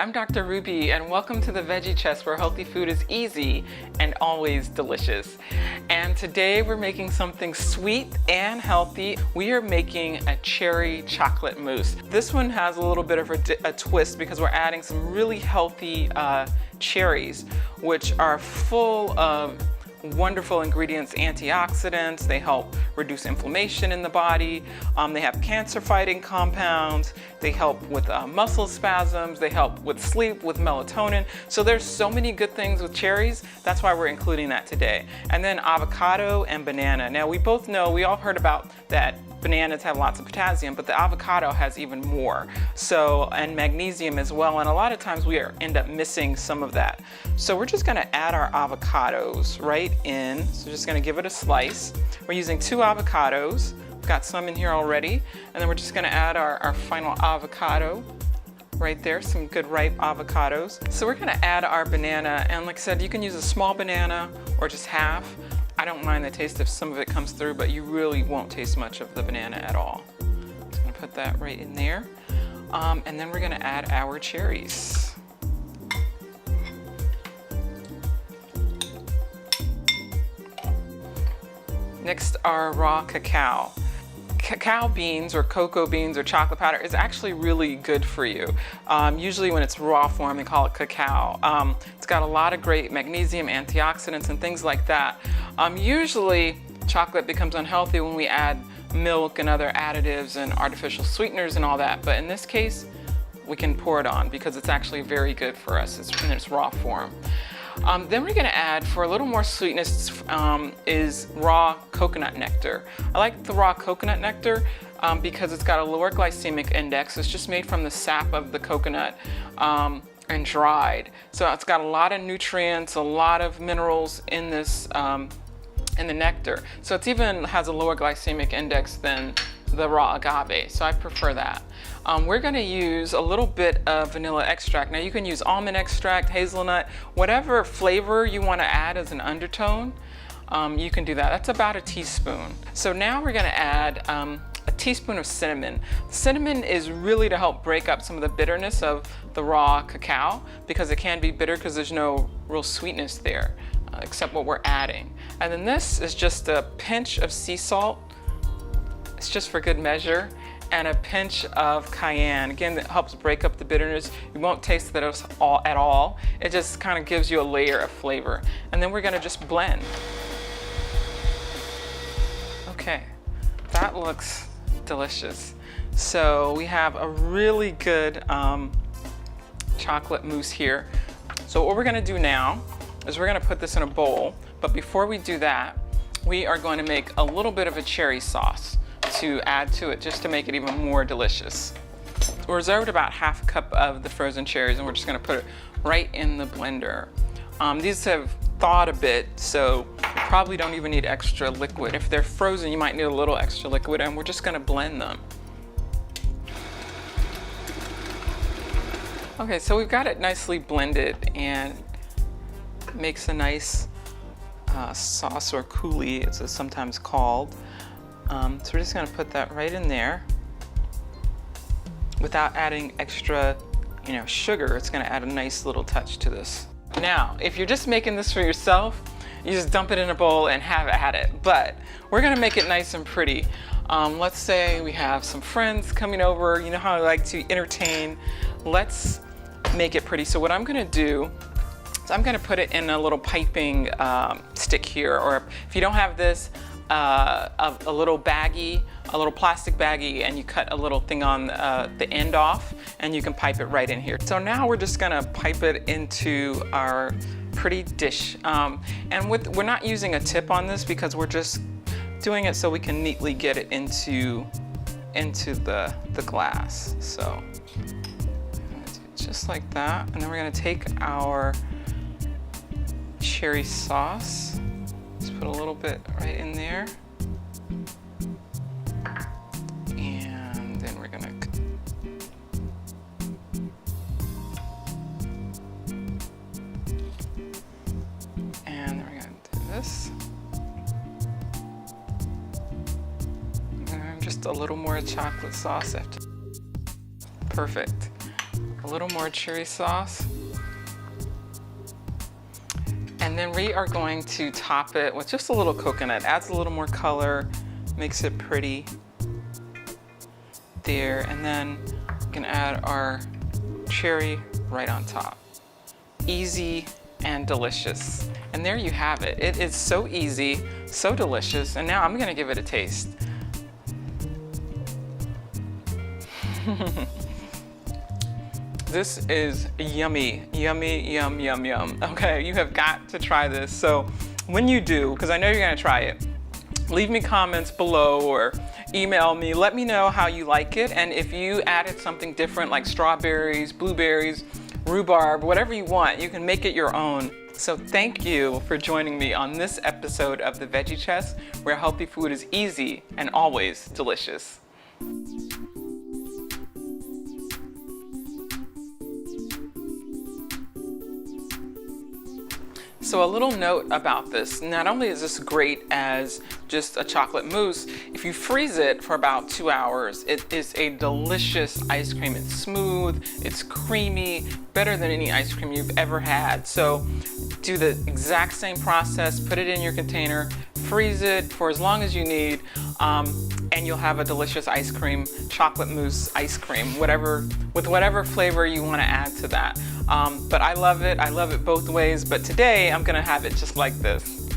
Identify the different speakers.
Speaker 1: I'm Dr. Ruby, and welcome to the Veggie Chest, where healthy food is easy and always delicious. And today we're making something sweet and healthy. We are making a cherry chocolate mousse. This one has a little bit of a twist because we're adding some really healthy cherries, which are full of wonderful ingredients, antioxidants. They help reduce inflammation in the body. They have cancer-fighting compounds. They help with muscle spasms. They help with sleep, with melatonin. So there's so many good things with cherries. That's why we're including that today. And then avocado and banana. Now we both know, we all heard about that bananas have lots of potassium, but the avocado has even more. So, and magnesium as well. And a lot of times we end up missing some of that. So we're just gonna add our avocados right in. So just gonna give it a slice. We're using 2 avocados. We've got some in here already. And then we're just gonna add our final avocado right there, some good ripe avocados. So we're gonna add our banana. And like I said, you can use a small banana or just half. I don't mind the taste if some of it comes through, but you really won't taste much of the banana at all. Just gonna put that right in there. And then we're gonna add our cherries. Next, our raw cacao. Cacao beans or cocoa beans or chocolate powder is actually really good for you. Usually when it's raw form, they call it cacao. It's got a lot of great magnesium, antioxidants, and things like that. Usually chocolate becomes unhealthy when we add milk and other additives and artificial sweeteners and all that, but in this case, we can pour it on because it's actually very good for us in its raw form. Then we're gonna add, for a little more sweetness, is raw coconut nectar. I like the raw coconut nectar because it's got a lower glycemic index. It's just made from the sap of the coconut and dried. So it's got a lot of nutrients, a lot of minerals in this, in the nectar. So it even has a lower glycemic index than the raw agave, so I prefer that. We're gonna use a little bit of vanilla extract. Now you can use almond extract, hazelnut, whatever flavor you wanna add as an undertone, you can do that. That's about a teaspoon. So now we're gonna add a teaspoon of cinnamon. Cinnamon is really to help break up some of the bitterness of the raw cacao, because it can be bitter because there's no real sweetness there, except what we're adding. And then this is just a pinch of sea salt. It's just for good measure, and a pinch of cayenne. Again, that helps break up the bitterness. You won't taste that at all. It just kind of gives you a layer of flavor. And then we're gonna just blend. Okay, that looks delicious. So we have a really good chocolate mousse here. So what we're gonna do now is we're gonna put this in a bowl, but before we do that, we are going to make a little bit of a cherry sauce to add to it, just to make it even more delicious. We reserved about ½ cup of the frozen cherries, and we're just gonna put it right in the blender. These have thawed a bit, so you probably don't even need extra liquid. If they're frozen, you might need a little extra liquid, and we're just gonna blend them. Okay, so we've got it nicely blended, and it makes a nice sauce, or coulis, it's sometimes called. So we're just gonna put that right in there without adding extra, sugar. It's gonna add a nice little touch to this. Now, if you're just making this for yourself, you just dump it in a bowl and have at it. But we're gonna make it nice and pretty. Let's say we have some friends coming over. You know how I like to entertain. Let's make it pretty. So what I'm gonna do, I'm gonna put it in a little piping stick here, or if you don't have this, a little baggie, a little plastic baggie, and you cut a little thing on the end off, and you can pipe it right in here. So now we're just gonna pipe it into our pretty dish. And we're not using a tip on this because we're just doing it so we can neatly get it into the glass. So just like that. And then we're gonna take our cherry sauce. Just put a little bit right in there. And then we're gonna do this. And just a little more chocolate sauce after. Perfect. A little more cherry sauce. And then we are going to top it with just a little coconut. Adds a little more color, makes it pretty. There, and then we can add our cherry right on top. Easy and delicious. And there you have it. It is so easy, so delicious. And now I'm gonna give it a taste. This is yummy, yummy, yum, yum, yum. Okay, you have got to try this. So when you do, because I know you're gonna try it, leave me comments below or email me. Let me know how you like it. And if you added something different like strawberries, blueberries, rhubarb, whatever you want, you can make it your own. So thank you for joining me on this episode of The Veggie Chest, where healthy food is easy and always delicious. So a little note about this, not only is this great as just a chocolate mousse, if you freeze it for about 2 hours, it is a delicious ice cream. It's smooth, it's creamy, better than any ice cream you've ever had. So do the exact same process, put it in your container, freeze it for as long as you need, and you'll have a delicious ice cream, chocolate mousse ice cream, with whatever flavor you want to add to that. But I love it both ways, but today I'm gonna have it just like this.